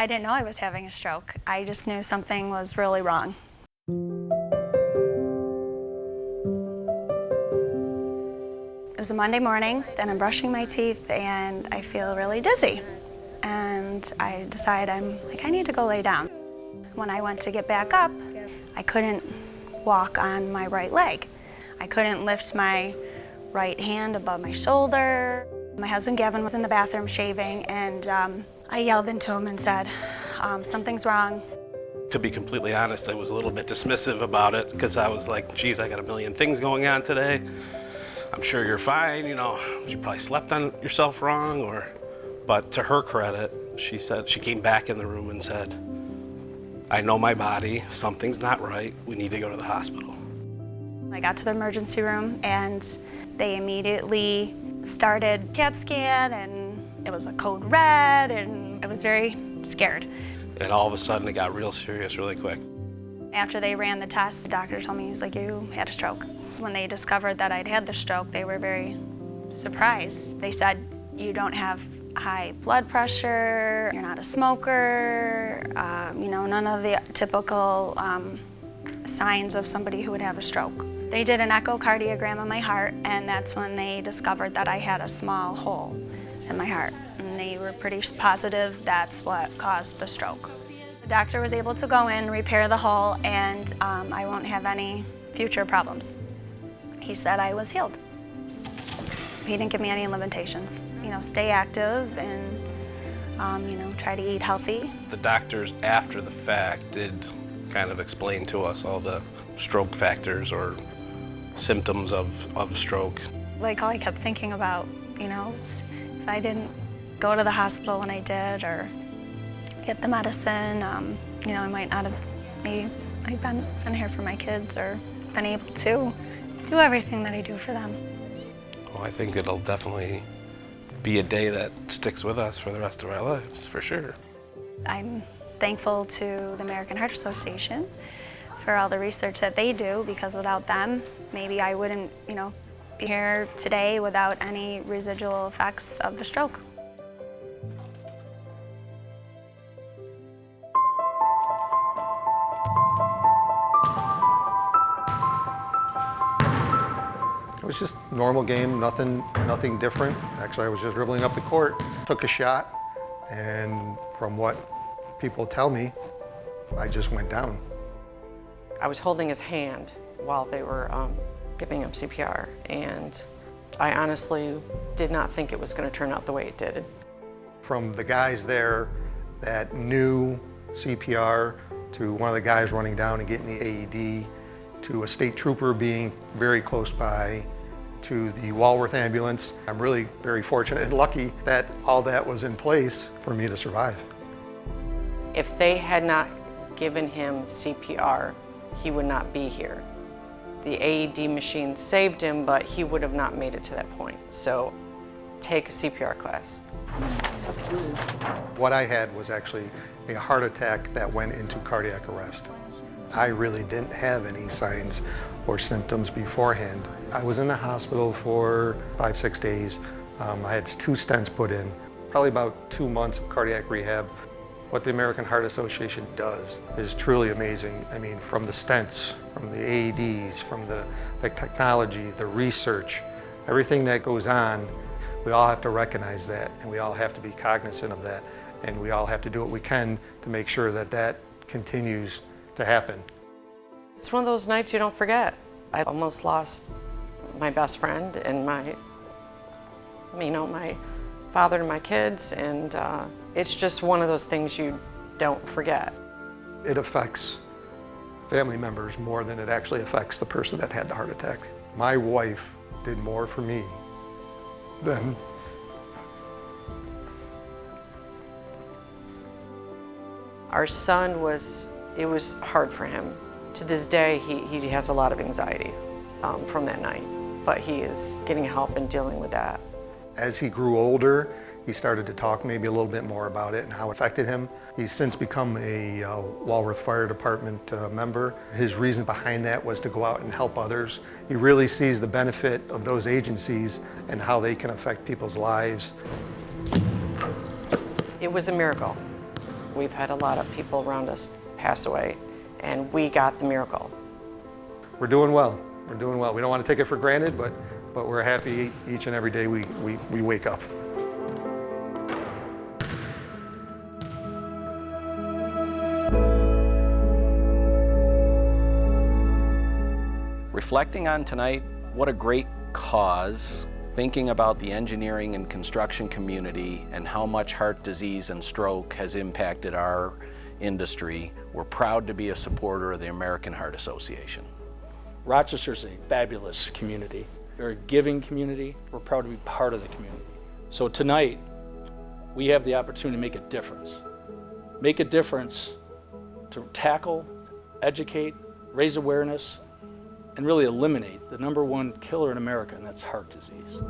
I didn't know I was having a stroke. I just knew something was really wrong. It was a Monday morning, then I'm brushing my teeth and I feel really dizzy. And I decide I need to go lay down. When I went to get back up, I couldn't walk on my right leg. I couldn't lift my right hand above my shoulder. My husband Gavin was in the bathroom shaving, and I yelled into him and said, something's wrong. To be completely honest, I was a little bit dismissive about it because I was like, geez, I got a million things going on today. I'm sure you're fine, you probably slept on yourself wrong, but to her credit, she said, she came back in the room and said, I know my body, something's not right, we need to go to the hospital. I got to the emergency room and they immediately started CAT scan, and it was a code red, and I was very scared. And all of a sudden it got real serious really quick. After they ran the test, the doctor told me, he's like, you had a stroke. When they discovered that I'd had the stroke, they were very surprised. They said, you don't have high blood pressure, you're not a smoker, none of the typical signs of somebody who would have a stroke. They did an echocardiogram of my heart, and that's when they discovered that I had a small hole in my heart. And they were pretty positive that's what caused the stroke. The doctor was able to go in, repair the hole, and I won't have any future problems. He said I was healed. He didn't give me any limitations. Stay active and, try to eat healthy. The doctors, after the fact, did kind of explain to us all the stroke factors or symptoms of stroke. All I kept thinking about, was if I didn't go to the hospital when I did or get the medicine, I might not have maybe been here for my kids or been able to do everything that I do for them. Well, I think it'll definitely be a day that sticks with us for the rest of our lives, for sure. I'm thankful to the American Heart Association for all the research that they do, because without them, maybe I wouldn't, be here today without any residual effects of the stroke. It was just a normal game, nothing different. Actually, I was just dribbling up the court, took a shot, and from what people tell me, I just went down. I was holding his hand while they were giving him CPR, and I honestly did not think it was going to turn out the way it did. From the guys there that knew CPR, to one of the guys running down and getting the AED, to a state trooper being very close by, to the Walworth ambulance. I'm really very fortunate and lucky that all that was in place for me to survive. If they had not given him CPR, he would not be here. The AED machine saved him, but he would have not made it to that point. So take a CPR class. What I had was actually a heart attack that went into cardiac arrest. I really didn't have any signs or symptoms beforehand. I was in the hospital for 5-6 days. I had 2 stents put in, probably about 2 months of cardiac rehab. What the American Heart Association does is truly amazing. I mean, from the stents, from the AEDs, from the technology, the research, everything that goes on, we all have to recognize that, and we all have to be cognizant of that, and we all have to do what we can to make sure that that continues to happen. It's one of those nights you don't forget. I almost lost my best friend and my father to my kids, and it's just one of those things you don't forget. It affects family members more than it actually affects the person that had the heart attack. My wife did more for me than our son it was hard for him. To this day, he has a lot of anxiety from that night, but he is getting help and dealing with that. As he grew older, he started to talk maybe a little bit more about it and how it affected him. He's since become a Walworth Fire Department member. His reason behind that was to go out and help others. He really sees the benefit of those agencies and how they can affect people's lives. It was a miracle. We've had a lot of people around us pass away, and we got the miracle. We're doing well. We're doing well. We don't want to take it for granted, but we're happy each and every day we wake up. Reflecting on tonight, what a great cause, thinking about the engineering and construction community and how much heart disease and stroke has impacted our industry. We're proud to be a supporter of the American Heart Association. Rochester's a fabulous community. They're a giving community. We're proud to be part of the community. So tonight, we have the opportunity to make a difference. Make a difference to tackle, educate, raise awareness, and really eliminate the #1 killer in America, and that's heart disease.